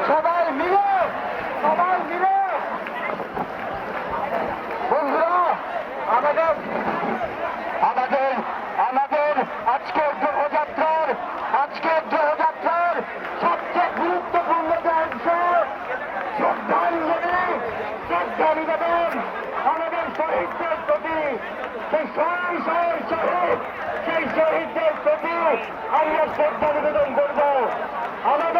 সবাই মিলে বন্ধুরা আমাদের আজকের দেহযাত্রার সবচেয়ে গুরুত্বপূর্ণ যে অংশ শ্রদ্ধা নিবেদন আমাদের শহীদদের প্রতি, সেই শহীদদের প্রতি আমরা শ্রদ্ধা নিবেদন করবো। আমাদের